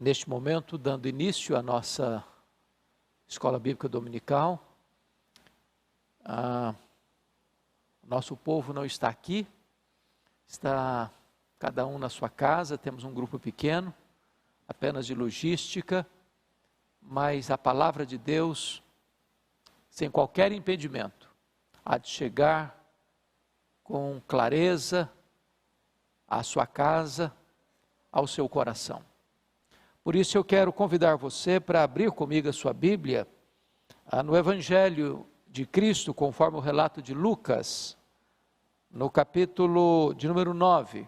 neste momento, dando início à nossa Escola Bíblica Dominical. Nosso povo não está aqui, está cada um na sua casa, temos um grupo pequeno, apenas de logística, mas a palavra de Deus, sem qualquer impedimento, há de chegar com clareza à sua casa, ao seu coração. Por isso eu quero convidar você para abrir comigo a sua Bíblia no Evangelho de Cristo, conforme o relato de Lucas, no capítulo de número 9.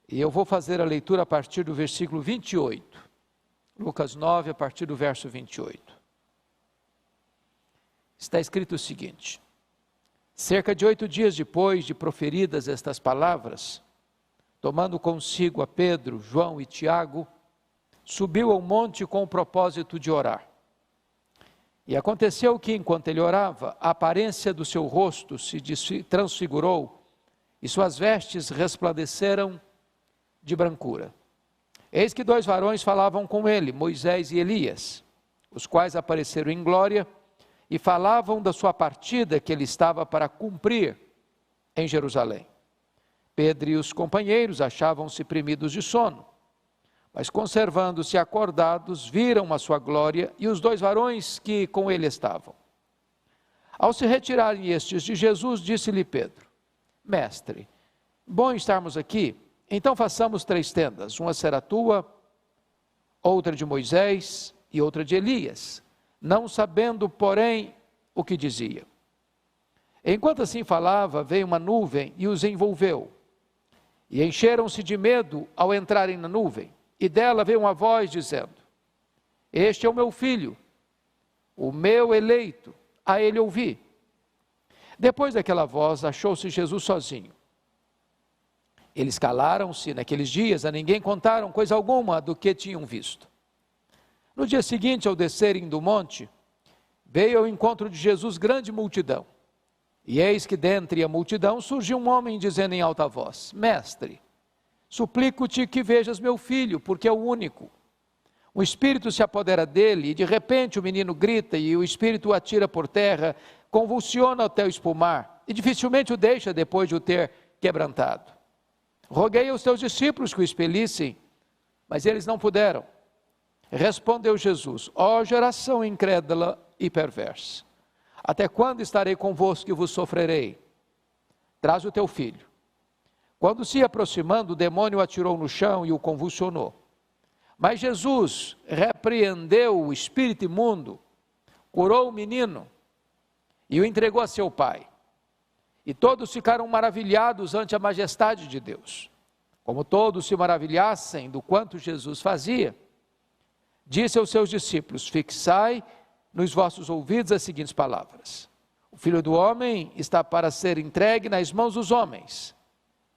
E eu vou fazer a leitura a partir do versículo 28. Lucas 9, a partir do verso 28. Está escrito o seguinte: cerca de 8 dias depois de proferidas estas palavras, tomando consigo a Pedro, João e Tiago, subiu ao monte com o propósito de orar. E aconteceu que, enquanto ele orava, a aparência do seu rosto se transfigurou e suas vestes resplandeceram de brancura. Eis que 2 varões falavam com ele, Moisés e Elias, os quais apareceram em glória e falavam da sua partida que ele estava para cumprir em Jerusalém. Pedro e os companheiros achavam-se premidos de sono, mas conservando-se acordados, viram a sua glória e os 2 varões que com ele estavam. Ao se retirarem estes de Jesus, disse-lhe Pedro: Mestre, bom estarmos aqui, então façamos 3 tendas, uma será tua, outra de Moisés e outra de Elias, não sabendo, porém, o que dizia. Enquanto assim falava, veio uma nuvem e os envolveu, e encheram-se de medo ao entrarem na nuvem. E dela veio uma voz dizendo: Este é o meu filho, o meu eleito, a ele ouvi. Depois daquela voz, achou-se Jesus sozinho. Eles calaram-se naqueles dias, a ninguém contaram coisa alguma do que tinham visto. No dia seguinte, ao descerem do monte, veio ao encontro de Jesus grande multidão. E eis que dentre a multidão surgiu um homem dizendo em alta voz: Mestre, suplico-te que vejas meu filho, porque é o único. O espírito se apodera dele, e de repente o menino grita, e o espírito o atira por terra, convulsiona até o espumar, e dificilmente o deixa depois de o ter quebrantado. Roguei aos teus discípulos que o expelissem, mas eles não puderam. Respondeu Jesus: Ó geração incrédula e perversa, até quando estarei convosco e vos sofrerei? Traz o teu filho. Quando se aproximando, o demônio o atirou no chão e o convulsionou. Mas Jesus repreendeu o espírito imundo, curou o menino e o entregou a seu pai. E todos ficaram maravilhados ante a majestade de Deus. Como todos se maravilhassem do quanto Jesus fazia, disse aos seus discípulos: Fixai nos vossos ouvidos as seguintes palavras: O Filho do Homem está para ser entregue nas mãos dos homens.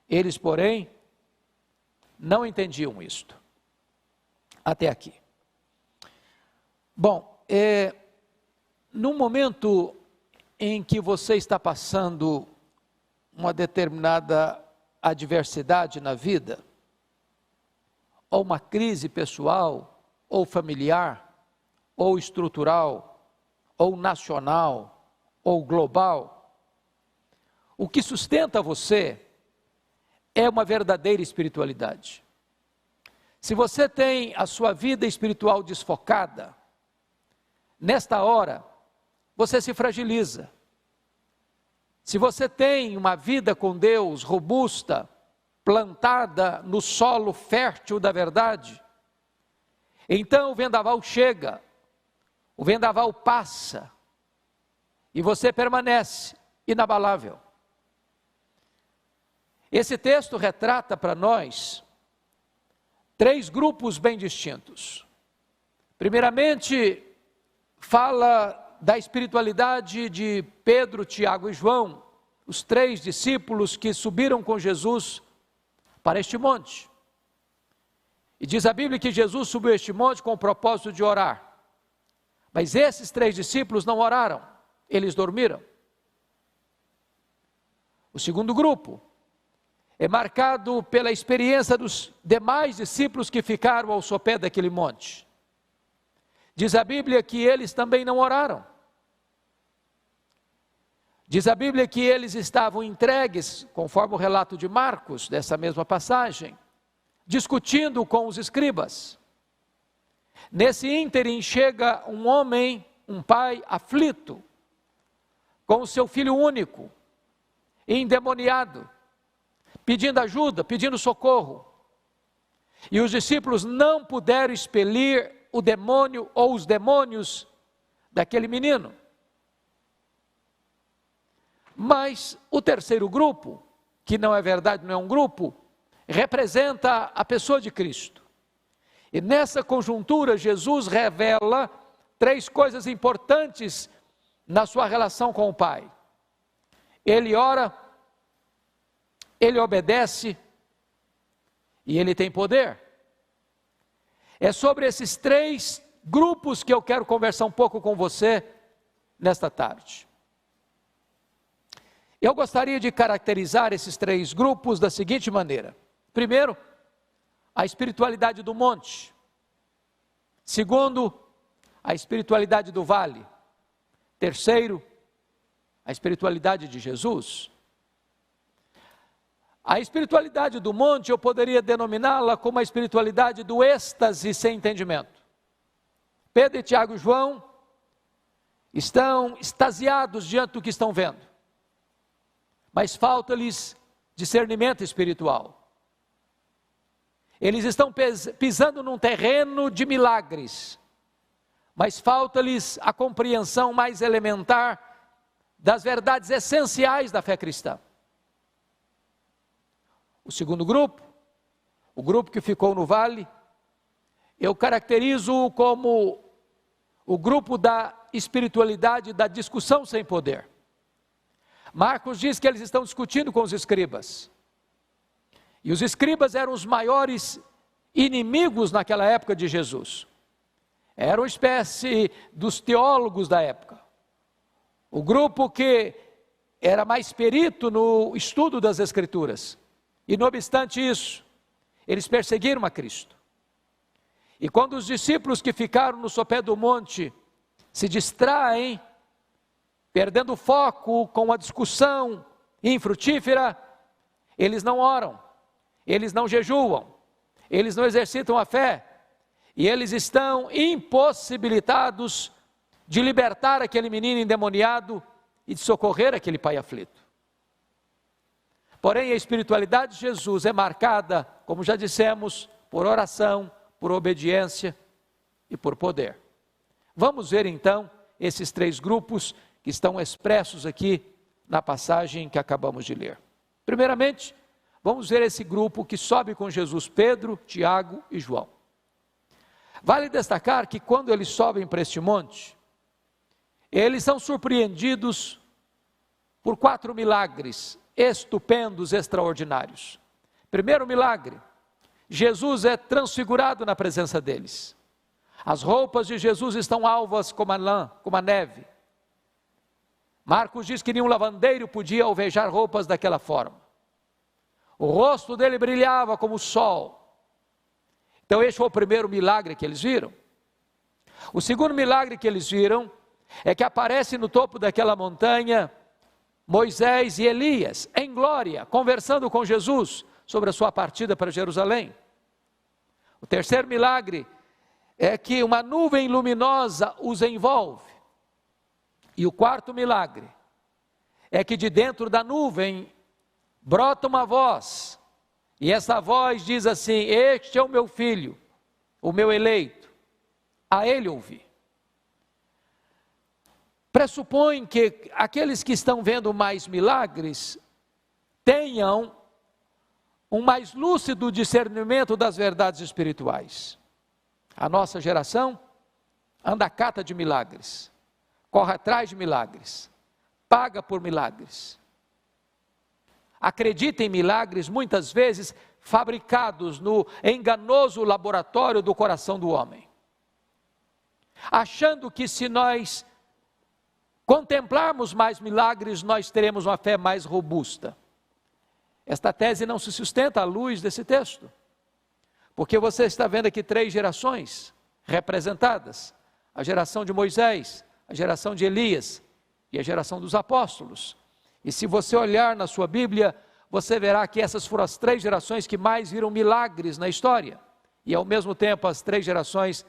Eles, porém, não entendiam isto. Até aqui. Bom, no momento em que você está passando uma determinada adversidade na vida, ou uma crise pessoal, ou familiar, ou estrutural, ou nacional, ou global, o que sustenta você é uma verdadeira espiritualidade. Se você tem a sua vida espiritual desfocada, nesta hora, você se fragiliza. Se você tem uma vida com Deus robusta, plantada no solo fértil da verdade, então o vendaval chega, o vendaval passa, e você permanece inabalável. Esse texto retrata para nós 3 grupos bem distintos. Primeiramente, fala da espiritualidade de Pedro, Tiago e João, os 3 discípulos que subiram com Jesus para este monte. E diz a Bíblia que Jesus subiu a este monte com o propósito de orar. Mas esses 3 discípulos não oraram, eles dormiram. O segundo grupo é marcado pela experiência dos demais discípulos que ficaram ao sopé daquele monte. Diz a Bíblia que eles também não oraram. Diz a Bíblia que eles estavam entregues, conforme o relato de Marcos, dessa mesma passagem, discutindo com os escribas. Nesse ínterim chega um homem, um pai aflito, com o seu filho único, endemoniado, pedindo ajuda, pedindo socorro. E os discípulos não puderam expelir o demônio ou os demônios daquele menino. Mas o terceiro grupo, que não é verdade, não é um grupo, representa a pessoa de Cristo. E nessa conjuntura, Jesus revela 3 coisas importantes na sua relação com o Pai. Ele ora, ele obedece e ele tem poder. É sobre esses 3 grupos que eu quero conversar um pouco com você nesta tarde. Eu gostaria de caracterizar esses 3 grupos da seguinte maneira. Primeiro, a espiritualidade do monte. Segundo, a espiritualidade do vale. Terceiro, a espiritualidade de Jesus. A espiritualidade do monte eu poderia denominá-la como a espiritualidade do êxtase sem entendimento. Pedro, Tiago e João estão extasiados diante do que estão vendo, mas falta-lhes discernimento espiritual. Eles estão pisando num terreno de milagres, mas falta-lhes a compreensão mais elementar das verdades essenciais da fé cristã. O segundo grupo, o grupo que ficou no vale, eu caracterizo como o grupo da espiritualidade da discussão sem poder. Marcos diz que eles estão discutindo com os escribas. E os escribas eram os maiores inimigos naquela época de Jesus. Eram uma espécie dos teólogos da época. O grupo que era mais perito no estudo das Escrituras. E não obstante isso, eles perseguiram a Cristo. E quando os discípulos que ficaram no sopé do monte se distraem, perdendo o foco com a discussão infrutífera, eles não oram, eles não jejuam, eles não exercitam a fé, e eles estão impossibilitados de libertar aquele menino endemoniado e de socorrer aquele pai aflito. Porém, a espiritualidade de Jesus é marcada, como já dissemos, por oração, por obediência e por poder. Vamos ver então esses 3 grupos que estão expressos aqui na passagem que acabamos de ler. Primeiramente, vamos ver esse grupo que sobe com Jesus: Pedro, Tiago e João. Vale destacar que quando eles sobem para este monte, eles são surpreendidos por 4 milagres estupendos, extraordinários. Primeiro milagre, Jesus é transfigurado na presença deles. As roupas de Jesus estão alvas como a lã, como a neve. Marcos diz que nenhum lavandeiro podia alvejar roupas daquela forma. O rosto dele brilhava como o sol. Então este foi o primeiro milagre que eles viram. O segundo milagre que eles viram é que aparece no topo daquela montanha Moisés e Elias, em glória, conversando com Jesus sobre a sua partida para Jerusalém. O terceiro milagre é que uma nuvem luminosa os envolve. E o quarto milagre é que de dentro da nuvem brota uma voz, e essa voz diz assim: este é o meu filho, o meu eleito, a ele ouvi. Pressupõe que aqueles que estão vendo mais milagres tenham um mais lúcido discernimento das verdades espirituais. A nossa geração anda à cata de milagres, corre atrás de milagres, paga por milagres, acredita em milagres muitas vezes fabricados no enganoso laboratório do coração do homem, achando que se nós contemplarmos mais milagres, nós teremos uma fé mais robusta. Esta tese não se sustenta à luz desse texto, porque você está vendo aqui 3 gerações representadas: a geração de Moisés, a geração de Elias e a geração dos apóstolos. E se você olhar na sua Bíblia, você verá que essas foram as 3 gerações que mais viram milagres na história, e ao mesmo tempo as 3 gerações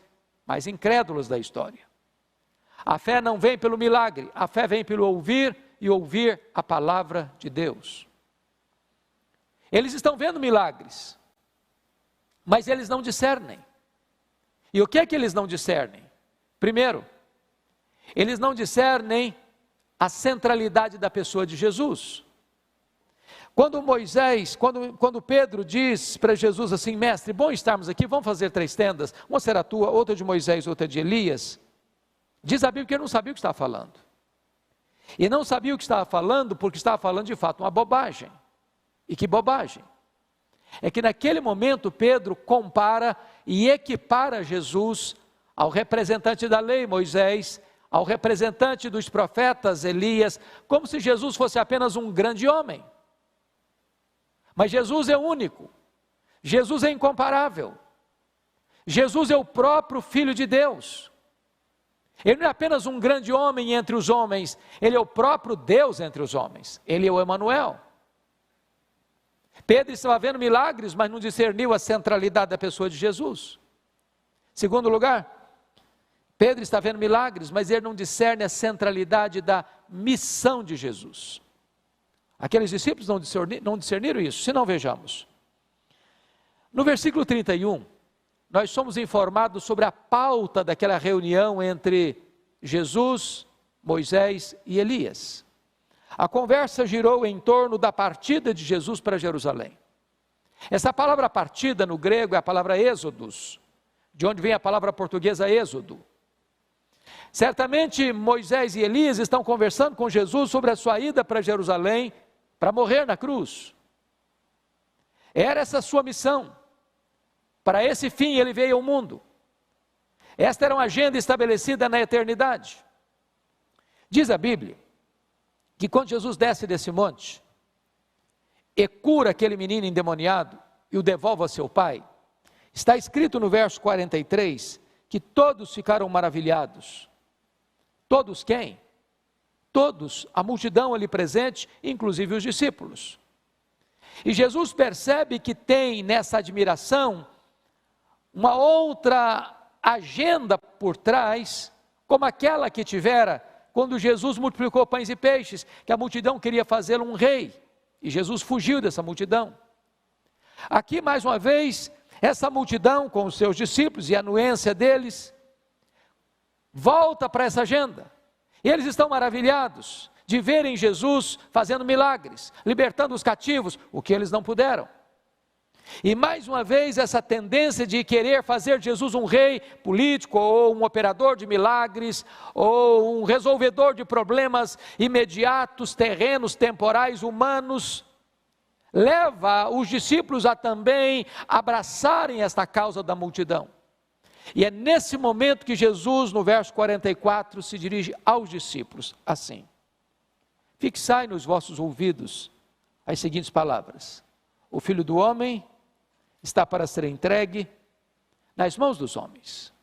mais incrédulas da história. A fé não vem pelo milagre, a fé vem pelo ouvir e ouvir a palavra de Deus. Eles estão vendo milagres, mas eles não discernem. E o que é que eles não discernem? Primeiro, eles não discernem a centralidade da pessoa de Jesus. Quando Pedro diz para Jesus assim: mestre, bom estarmos aqui, vamos fazer 3 tendas, uma será tua, outra de Moisés, outra de Elias. Diz a Bíblia que ele não sabia o que estava falando. E não sabia o que estava falando porque estava falando de fato uma bobagem. E que bobagem? É que naquele momento Pedro compara e equipara Jesus ao representante da lei, Moisés, ao representante dos profetas, Elias, como se Jesus fosse apenas um grande homem. Mas Jesus é único, Jesus é incomparável, Jesus é o próprio Filho de Deus. Ele não é apenas um grande homem entre os homens, ele é o próprio Deus entre os homens, ele é o Emanuel. Pedro estava vendo milagres, mas não discerniu a centralidade da pessoa de Jesus. Segundo lugar, Pedro está vendo milagres, mas ele não discerne a centralidade da missão de Jesus. Aqueles discípulos não discerniram isso, se não vejamos. No versículo 31, nós somos informados sobre a pauta daquela reunião entre Jesus, Moisés e Elias. A conversa girou em torno da partida de Jesus para Jerusalém. Essa palavra partida no grego é a palavra êxodos, de onde vem a palavra portuguesa êxodo. Certamente Moisés e Elias estão conversando com Jesus sobre a sua ida para Jerusalém, para morrer na cruz. Era essa a sua missão. Para esse fim ele veio ao mundo. Esta era uma agenda estabelecida na eternidade. Diz a Bíblia que quando Jesus desce desse monte e cura aquele menino endemoniado e o devolve a seu pai, está escrito no verso 43 que todos ficaram maravilhados. Todos quem? Todos, a multidão ali presente, inclusive os discípulos. E Jesus percebe que tem nessa admiração uma outra agenda por trás, como aquela que tivera quando Jesus multiplicou pães e peixes, que a multidão queria fazê-lo um rei, e Jesus fugiu dessa multidão. Aqui mais uma vez, essa multidão com os seus discípulos e a anuência deles, volta para essa agenda. Eles estão maravilhados de verem Jesus fazendo milagres, libertando os cativos, o que eles não puderam. E mais uma vez essa tendência de querer fazer Jesus um rei político, ou um operador de milagres, ou um resolvedor de problemas imediatos, terrenos, temporais, humanos, leva os discípulos a também abraçarem esta causa da multidão. E é nesse momento que Jesus, no verso 44, se dirige aos discípulos, assim: fixai nos vossos ouvidos as seguintes palavras: o Filho do Homem está para ser entregue nas mãos dos homens.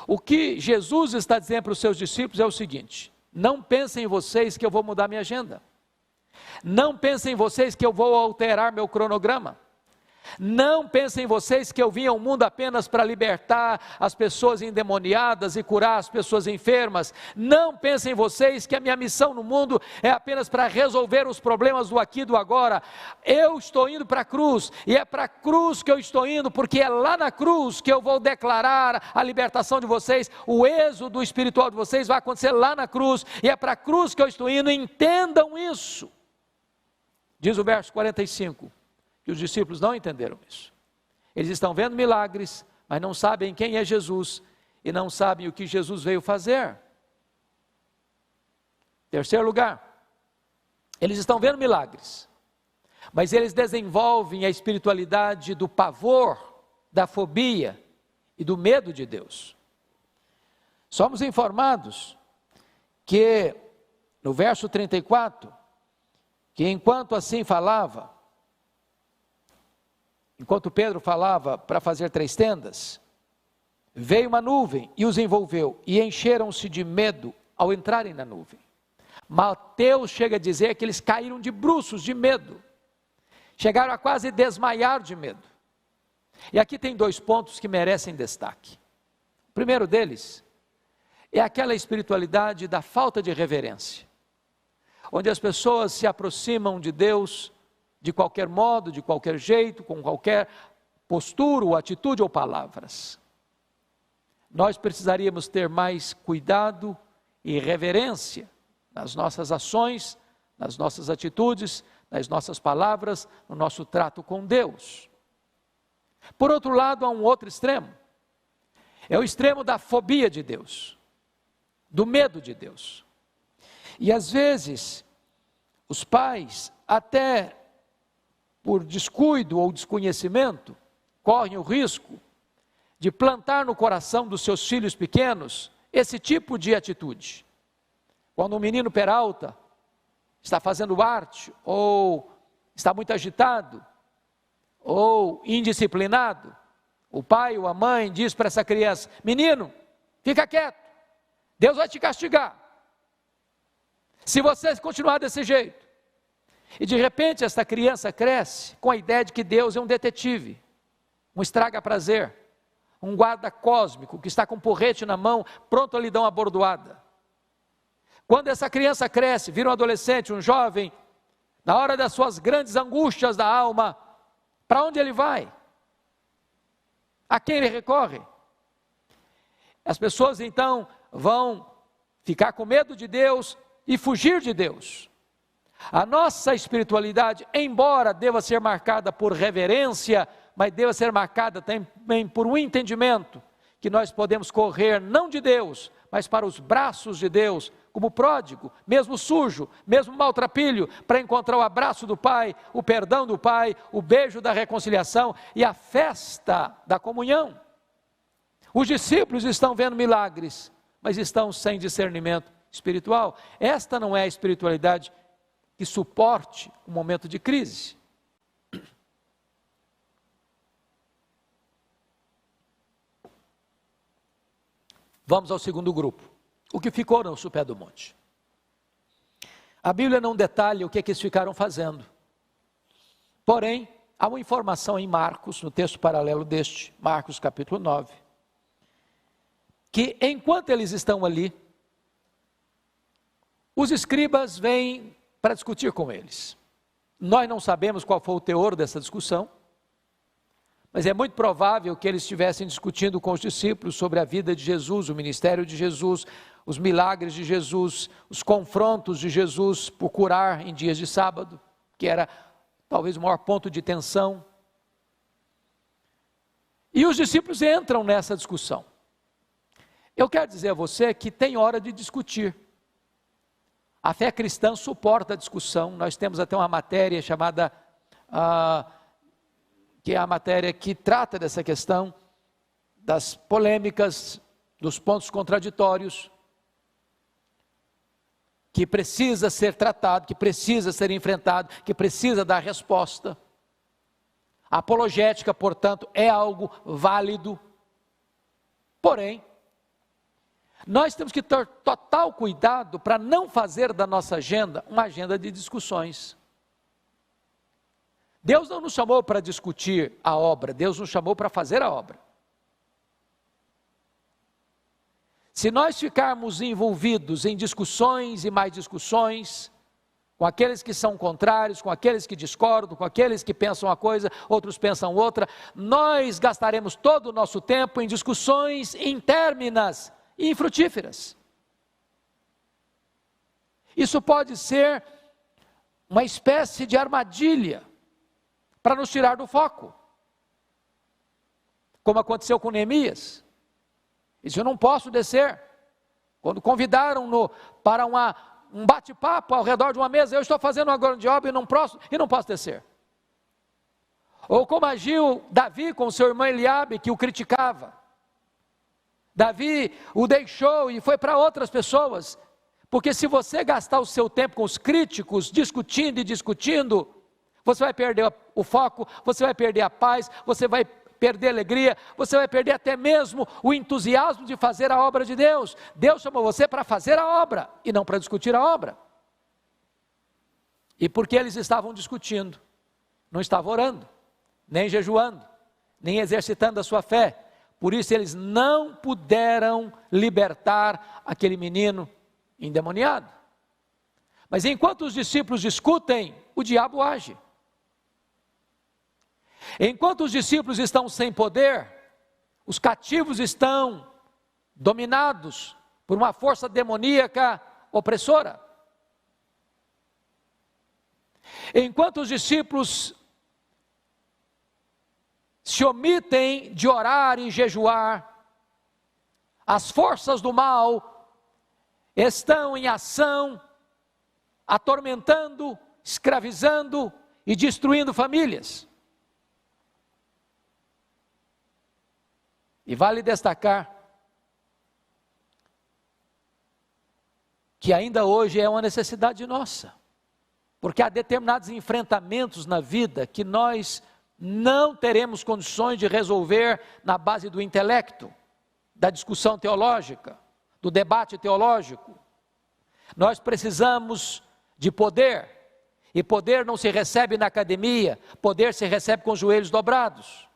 O que Jesus está dizendo para os seus discípulos é o seguinte: não pensem em vocês que eu vou mudar minha agenda, não pensem em vocês que eu vou alterar meu cronograma, não pensem em vocês que eu vim ao mundo apenas para libertar as pessoas endemoniadas e curar as pessoas enfermas. Não pensem em vocês que a minha missão no mundo é apenas para resolver os problemas do aqui e do agora. Eu estou indo para a cruz, e é para a cruz que eu estou indo, porque é lá na cruz que eu vou declarar a libertação de vocês. O êxodo espiritual de vocês vai acontecer lá na cruz, e é para a cruz que eu estou indo. Entendam isso. Diz o verso 45, que os discípulos não entenderam isso. Eles estão vendo milagres, mas não sabem quem é Jesus, e não sabem o que Jesus veio fazer. Terceiro lugar, eles estão vendo milagres, mas eles desenvolvem a espiritualidade do pavor, da fobia e do medo de Deus. Somos informados que, no verso 34, que enquanto assim falava, enquanto Pedro falava para fazer 3 tendas, veio uma nuvem e os envolveu, e encheram-se de medo ao entrarem na nuvem. Mateus chega a dizer que eles caíram de bruços de medo, chegaram a quase desmaiar de medo. E aqui tem 2 pontos que merecem destaque. O primeiro deles é aquela espiritualidade da falta de reverência, onde as pessoas se aproximam de Deus de qualquer modo, de qualquer jeito, com qualquer postura, ou atitude ou palavras. Nós precisaríamos ter mais cuidado e reverência nas nossas ações, nas nossas atitudes, nas nossas palavras, no nosso trato com Deus. Por outro lado, há um outro extremo. É o extremo da fobia de Deus, do medo de Deus. E às vezes, os pais, até por descuido ou desconhecimento, correm o risco de plantar no coração dos seus filhos pequenos esse tipo de atitude. Quando um menino peralta, está fazendo arte, ou está muito agitado, ou indisciplinado, o pai ou a mãe diz para essa criança: menino, fica quieto, Deus vai te castigar, se você continuar desse jeito. E de repente esta criança cresce com a ideia de que Deus é um detetive, um estraga-prazer, um guarda cósmico que está com um porrete na mão, pronto a lhe dar uma bordoada. Quando essa criança cresce, vira um adolescente, um jovem, na hora das suas grandes angústias da alma, para onde ele vai? A quem ele recorre? As pessoas então vão ficar com medo de Deus e fugir de Deus. A nossa espiritualidade, embora deva ser marcada por reverência, mas deva ser marcada também por um entendimento que nós podemos correr não de Deus, mas para os braços de Deus, como pródigo, mesmo sujo, mesmo maltrapilho, para encontrar o abraço do Pai, o perdão do Pai, o beijo da reconciliação e a festa da comunhão. Os discípulos estão vendo milagres, mas estão sem discernimento espiritual. Esta não é a espiritualidade que suporte um momento de crise. Vamos ao segundo grupo, o que ficou no pé do monte. A Bíblia não detalha o que eles ficaram fazendo. Porém, há uma informação em Marcos, no texto paralelo deste, Marcos capítulo 9, que enquanto eles estão ali, os escribas vêm para discutir com eles. Nós não sabemos qual foi o teor dessa discussão, mas é muito provável que eles estivessem discutindo com os discípulos sobre a vida de Jesus, o ministério de Jesus, os milagres de Jesus, os confrontos de Jesus por curar em dias de sábado, que era talvez o maior ponto de tensão. E os discípulos entram nessa discussão. Eu quero dizer a você que tem hora de discutir. A fé cristã suporta a discussão. Nós temos até uma matéria chamada, que é a matéria que trata dessa questão, das polêmicas, dos pontos contraditórios, que precisa ser tratado, que precisa ser enfrentado, que precisa dar resposta. A apologética, portanto, é algo válido. Porém, nós temos que ter total cuidado para não fazer da nossa agenda uma agenda de discussões. Deus não nos chamou para discutir a obra, Deus nos chamou para fazer a obra. Se nós ficarmos envolvidos em discussões e mais discussões, com aqueles que são contrários, com aqueles que discordam, com aqueles que pensam uma coisa, outros pensam outra, nós gastaremos todo o nosso tempo em discussões intérminas e infrutíferas. Isso pode ser uma espécie de armadilha para nos tirar do foco, como aconteceu com Neemias. Ele disse: eu não posso descer. Quando convidaram-no para um bate-papo ao redor de uma mesa, eu estou fazendo uma grande obra e não posso descer. Ou como agiu Davi com seu irmão Eliabe, que o criticava. Davi o deixou e foi para outras pessoas, porque se você gastar o seu tempo com os críticos, discutindo, você vai perder o foco, você vai perder a paz, você vai perder a alegria, você vai perder até mesmo o entusiasmo de fazer a obra de Deus. Deus chamou você para fazer a obra e não para discutir a obra. E porque eles estavam discutindo, não estavam orando, nem jejuando, nem exercitando a sua fé, por isso eles não puderam libertar aquele menino endemoniado. Mas enquanto os discípulos discutem, o diabo age. Enquanto os discípulos estão sem poder, os cativos estão dominados por uma força demoníaca opressora. Enquanto os discípulos se omitem de orar e jejuar, as forças do mal estão em ação, atormentando, escravizando e destruindo famílias. E vale destacar que ainda hoje é uma necessidade nossa, porque há determinados enfrentamentos na vida que nós não teremos condições de resolver na base do intelecto, da discussão teológica, do debate teológico. Nós precisamos de poder, e poder não se recebe na academia, poder se recebe com os joelhos dobrados.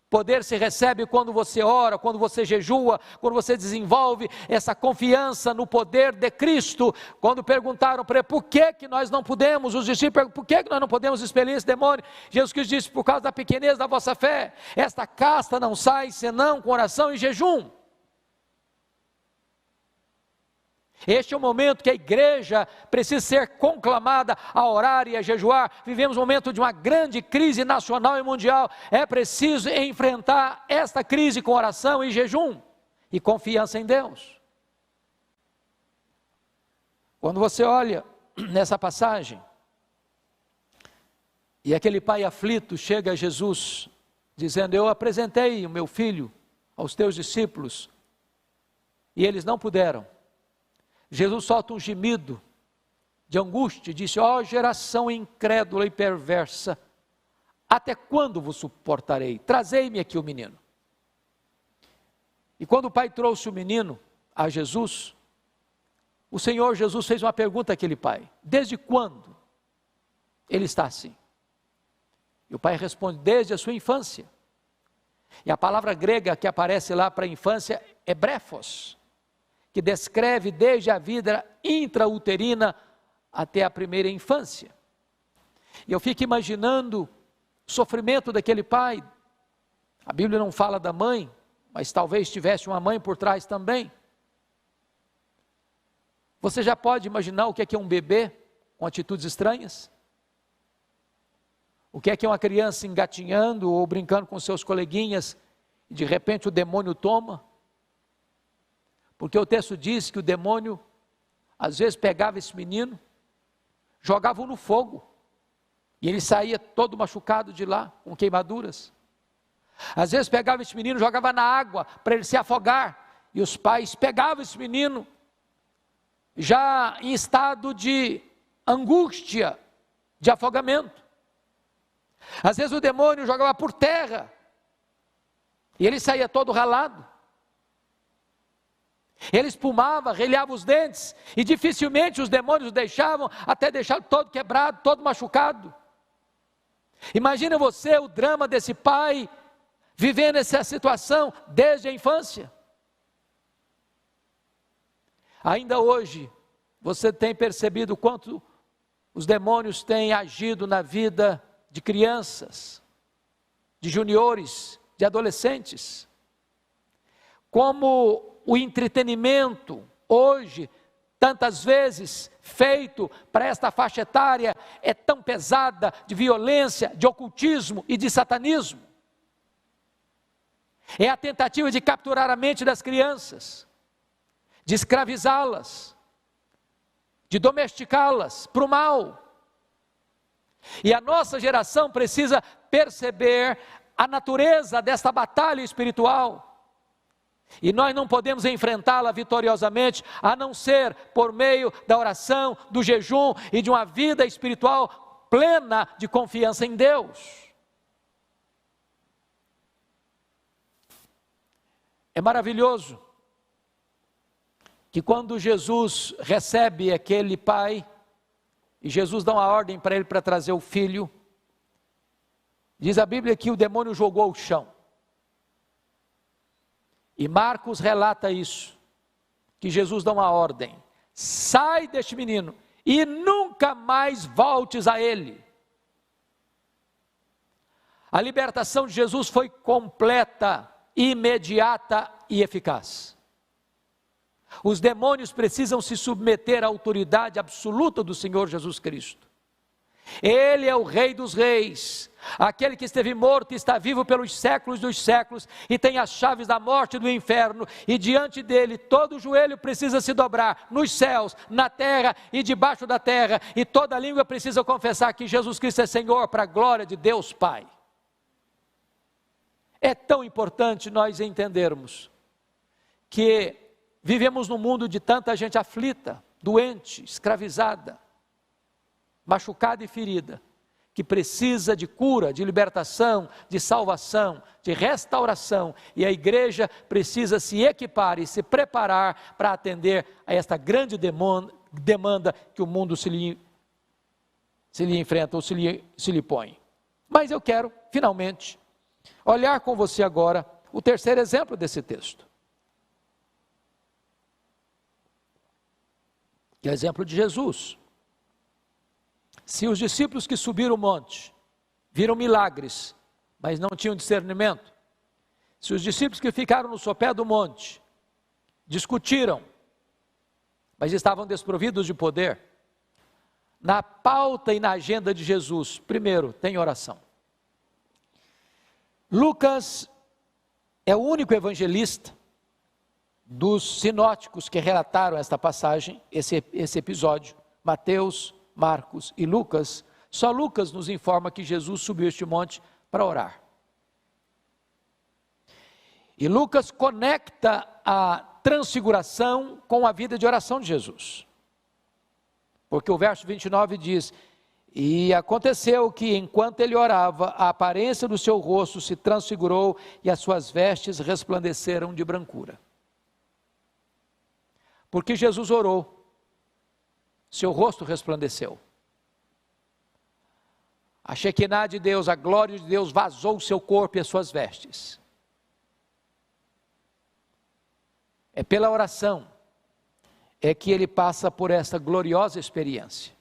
Poder se recebe quando você ora, quando você jejua, quando você desenvolve essa confiança no poder de Cristo. Quando perguntaram para ele, por que nós não podemos, os discípulos perguntam, por que nós não podemos expelir esse demônio? Jesus Cristo disse, por causa da pequenez da vossa fé, esta casta não sai senão com oração e jejum. Este é o momento que a igreja precisa ser conclamada a orar e a jejuar. Vivemos um momento de uma grande crise nacional e mundial. É preciso enfrentar esta crise com oração e jejum e confiança em Deus. Quando você olha nessa passagem, e aquele pai aflito chega a Jesus, dizendo, eu apresentei o meu filho aos teus discípulos, e eles não puderam. Jesus solta um gemido de angústia e disse, ó geração incrédula e perversa, até quando vos suportarei? Trazei-me aqui o menino. E quando o pai trouxe o menino a Jesus, o Senhor Jesus fez uma pergunta àquele pai, desde quando ele está assim? E o pai responde, desde a sua infância. E a palavra grega que aparece lá para a infância é brefos, que descreve desde a vida intrauterina até a primeira infância. E eu fico imaginando o sofrimento daquele pai. A Bíblia não fala da mãe, mas talvez tivesse uma mãe por trás também. Você já pode imaginar o que é um bebê com atitudes estranhas? O que é uma criança engatinhando ou brincando com seus coleguinhas e de repente o demônio toma? Porque o texto diz que o demônio, às vezes pegava esse menino, jogava no fogo, e ele saía todo machucado de lá, com queimaduras. Às vezes pegava esse menino, jogava na água, para ele se afogar, e os pais pegavam esse menino, já em estado de angústia, de afogamento. Às vezes o demônio jogava por terra, e ele saía todo ralado. Ele espumava, relhava os dentes, e dificilmente os demônios o deixavam, até deixá-lo todo quebrado, todo machucado. Imagina você o drama desse pai, vivendo essa situação desde a infância. Ainda hoje, você tem percebido o quanto os demônios têm agido na vida de crianças, de juniores, de adolescentes. Como o entretenimento, hoje, tantas vezes feito para esta faixa etária, é tão pesada de violência, de ocultismo e de satanismo. É a tentativa de capturar a mente das crianças, de escravizá-las, de domesticá-las para o mal. E a nossa geração precisa perceber a natureza desta batalha espiritual. E nós não podemos enfrentá-la vitoriosamente, a não ser por meio da oração, do jejum e de uma vida espiritual plena de confiança em Deus. É maravilhoso que quando Jesus recebe aquele pai, e Jesus dá uma ordem para ele para trazer o filho, diz a Bíblia que o demônio jogou ao chão. E Marcos relata isso, que Jesus dá uma ordem: sai deste menino e nunca mais voltes a ele. A libertação de Jesus foi completa, imediata e eficaz. Os demônios precisam se submeter à autoridade absoluta do Senhor Jesus Cristo. Ele é o Rei dos Reis, aquele que esteve morto e está vivo pelos séculos dos séculos, e tem as chaves da morte e do inferno, e diante dele todo joelho precisa se dobrar, nos céus, na terra e debaixo da terra, e toda língua precisa confessar que Jesus Cristo é Senhor, para a glória de Deus Pai. É tão importante nós entendermos que vivemos num mundo de tanta gente aflita, doente, escravizada, machucada e ferida, que precisa de cura, de libertação, de salvação, de restauração, e a igreja precisa se equipar e se preparar para atender a esta grande demanda que o mundo se lhe enfrenta ou se lhe põe. Mas eu quero, finalmente, olhar com você agora o terceiro exemplo desse texto. Que é o exemplo de Jesus. Se os discípulos que subiram o monte viram milagres, mas não tinham discernimento, se os discípulos que ficaram no sopé do monte discutiram, mas estavam desprovidos de poder, na pauta e na agenda de Jesus, primeiro, tem oração. Lucas é o único evangelista dos sinóticos que relataram esta passagem, esse episódio. Mateus, Marcos e Lucas, só Lucas nos informa que Jesus subiu este monte para orar. E Lucas conecta a transfiguração com a vida de oração de Jesus. Porque o verso 29 diz: e aconteceu que enquanto ele orava, a aparência do seu rosto se transfigurou e as suas vestes resplandeceram de brancura. Porque Jesus orou, seu rosto resplandeceu. A Shekinah de Deus, a glória de Deus vazou o seu corpo e as suas vestes. É pela oração é que ele passa por essa gloriosa experiência.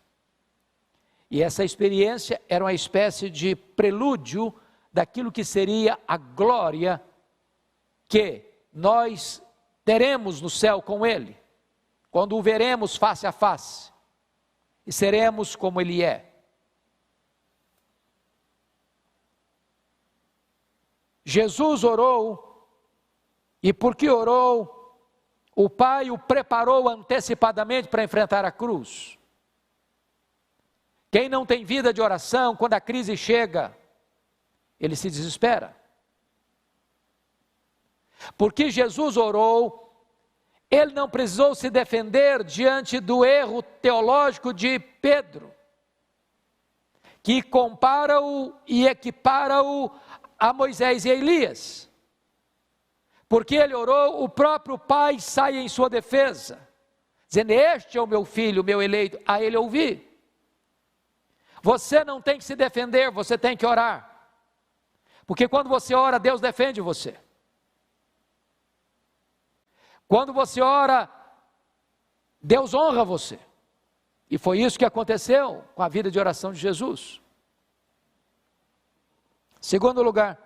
E essa experiência era uma espécie de prelúdio daquilo que seria a glória que nós teremos no céu com ele, quando o veremos face a face, e seremos como ele é. Jesus orou, e porque orou, o Pai o preparou antecipadamente para enfrentar a cruz. Quem não tem vida de oração, quando a crise chega, ele se desespera. Porque Jesus orou, ele não precisou se defender diante do erro teológico de Pedro, que compara-o e equipara-o a Moisés e a Elias. Porque ele orou, o próprio Pai sai em sua defesa, dizendo: este é o meu filho, o meu eleito, a ele ouvi. Você não tem que se defender, você tem que orar. Porque quando você ora, Deus defende você. Quando você ora, Deus honra você. E foi isso que aconteceu com a vida de oração de Jesus. Segundo lugar,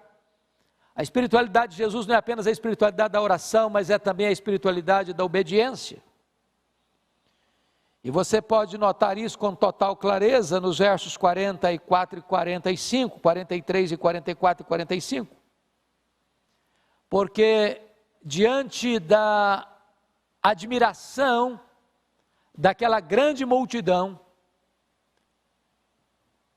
a espiritualidade de Jesus não é apenas a espiritualidade da oração, mas é também a espiritualidade da obediência. E você pode notar isso com total clareza nos versos 44 e 45, 43 e 44 e 45. Porque diante da admiração daquela grande multidão,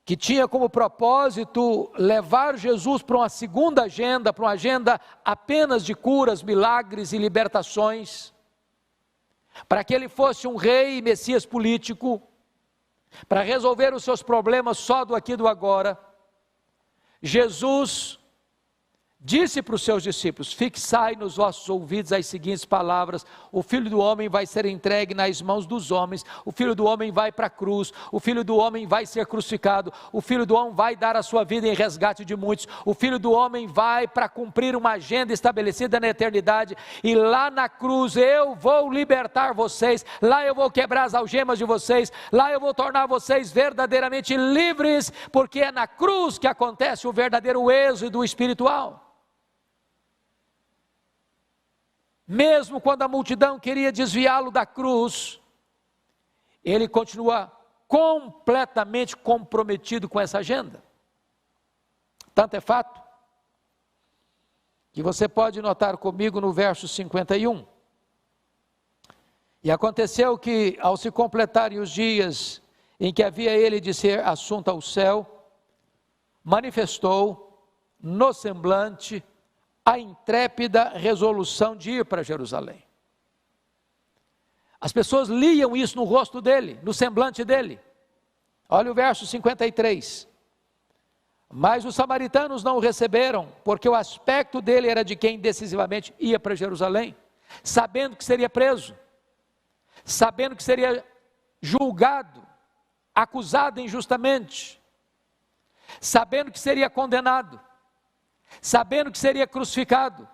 que tinha como propósito levar Jesus para uma segunda agenda, para uma agenda apenas de curas, milagres e libertações, para que ele fosse um rei e messias político, para resolver os seus problemas só do aqui e do agora, Jesus disse para os seus discípulos: fixai nos vossos ouvidos as seguintes palavras: o Filho do Homem vai ser entregue nas mãos dos homens, o Filho do Homem vai para a cruz, o Filho do Homem vai ser crucificado, o Filho do Homem vai dar a sua vida em resgate de muitos, o Filho do Homem vai para cumprir uma agenda estabelecida na eternidade, e lá na cruz eu vou libertar vocês, lá eu vou quebrar as algemas de vocês, lá eu vou tornar vocês verdadeiramente livres, porque é na cruz que acontece o verdadeiro êxodo espiritual. Mesmo quando a multidão queria desviá-lo da cruz, ele continua completamente comprometido com essa agenda. Tanto é fato que você pode notar comigo no verso 51. E aconteceu que, ao se completarem os dias em que havia ele de ser assunto ao céu, manifestou no semblante a intrépida resolução de ir para Jerusalém. As pessoas liam isso no rosto dele, no semblante dele. Olha o verso 53. Mas os samaritanos não o receberam, porque o aspecto dele era de quem decisivamente ia para Jerusalém, sabendo que seria preso, sabendo que seria julgado, acusado injustamente, sabendo que seria condenado, sabendo que seria crucificado,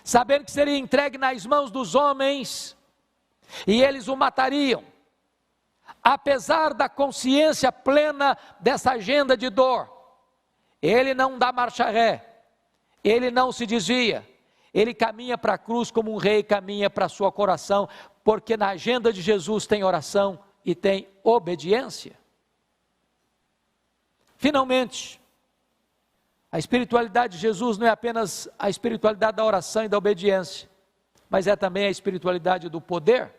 sabendo que seria entregue nas mãos dos homens, e eles o matariam. Apesar da consciência plena dessa agenda de dor, ele não dá marcha ré, ele não se desvia, ele caminha para a cruz como um rei caminha para a sua coração, porque na agenda de Jesus tem oração e tem obediência. Finalmente, a espiritualidade de Jesus não é apenas a espiritualidade da oração e da obediência, mas é também a espiritualidade do poder.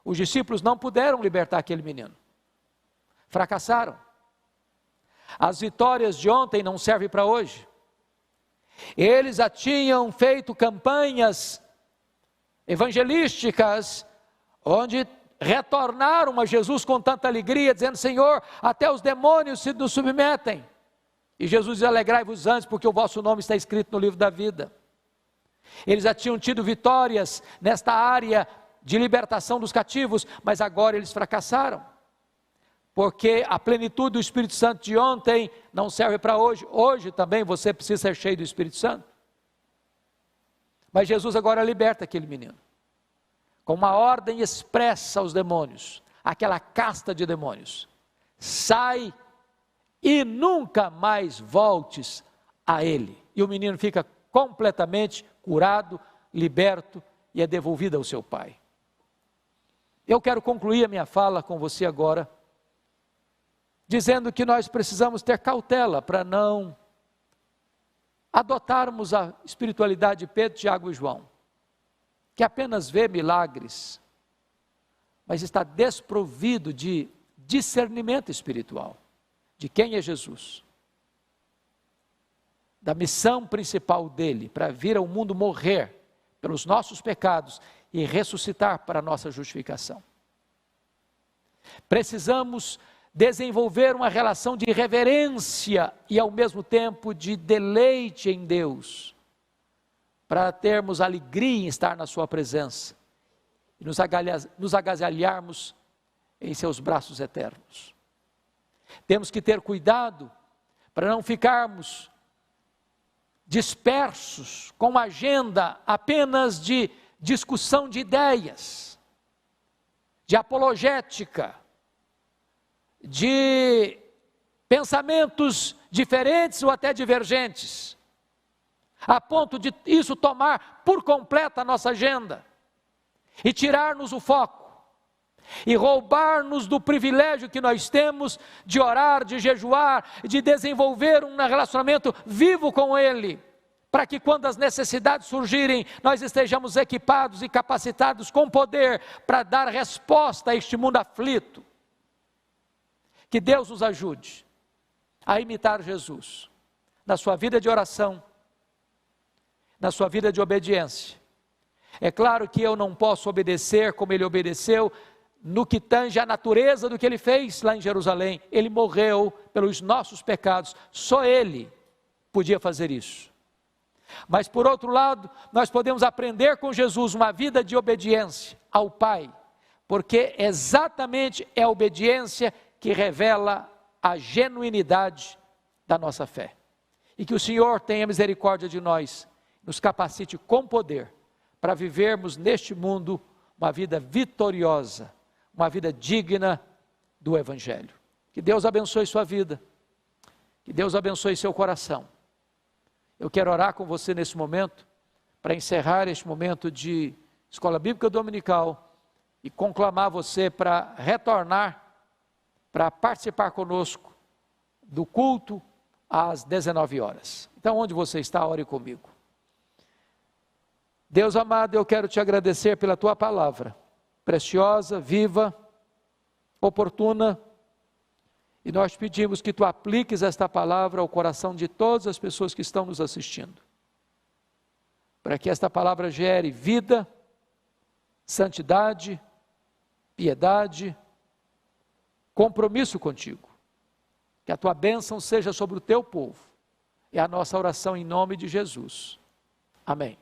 Os discípulos não puderam libertar aquele menino, fracassaram. As vitórias de ontem não servem para hoje. Eles já tinham feito campanhas evangelísticas, onde retornaram a Jesus com tanta alegria, dizendo: Senhor, até os demônios se nos submetem. E Jesus diz: alegrai-vos antes, porque o vosso nome está escrito no livro da vida. Eles já tinham tido vitórias nesta área de libertação dos cativos, mas agora eles fracassaram, porque a plenitude do Espírito Santo de ontem não serve para hoje. Hoje também você precisa ser cheio do Espírito Santo. Mas Jesus agora liberta aquele menino, com uma ordem expressa aos demônios, aquela casta de demônios: sai e nunca mais voltes a ele. E o menino fica completamente curado, liberto e é devolvido ao seu pai. Eu quero concluir a minha fala com você agora, dizendo que nós precisamos ter cautela para não adotarmos a espiritualidade de Pedro, Tiago e João, que apenas vê milagres, mas está desprovido de discernimento espiritual de quem é Jesus, da missão principal dele, para vir ao mundo morrer pelos nossos pecados e ressuscitar para a nossa justificação. Precisamos desenvolver uma relação de reverência e ao mesmo tempo de deleite em Deus, para termos alegria em estar na sua presença e nos agasalharmos em seus braços eternos. Temos que ter cuidado para não ficarmos dispersos com uma agenda apenas de discussão de ideias, de apologética, de pensamentos diferentes ou até divergentes, a ponto de isso tomar por completo a nossa agenda e tirar-nos o foco e roubar-nos do privilégio que nós temos de orar, de jejuar, de desenvolver um relacionamento vivo com Ele, para que quando as necessidades surgirem, nós estejamos equipados e capacitados com poder para dar resposta a este mundo aflito. Que Deus nos ajude a imitar Jesus, na sua vida de oração, na sua vida de obediência. É claro que eu não posso obedecer como Ele obedeceu, no que tange a natureza do que ele fez lá em Jerusalém. Ele morreu pelos nossos pecados, só ele podia fazer isso. Mas por outro lado, nós podemos aprender com Jesus uma vida de obediência ao Pai, porque exatamente é a obediência que revela a genuinidade da nossa fé. E que o Senhor tenha misericórdia de nós, nos capacite com poder para vivermos neste mundo uma vida vitoriosa, uma vida digna do Evangelho. Que Deus abençoe sua vida, que Deus abençoe seu coração. Eu quero orar com você nesse momento, para encerrar este momento de Escola Bíblica Dominical e conclamar você para retornar, para participar conosco do culto às 19 horas. Então, onde você está, ore comigo. Deus amado, eu quero te agradecer pela tua palavra, preciosa, viva, oportuna, e nós pedimos que tu apliques esta palavra ao coração de todas as pessoas que estão nos assistindo, para que esta palavra gere vida, santidade, piedade, compromisso contigo. Que a tua bênção seja sobre o teu povo. É a nossa oração em nome de Jesus. Amém.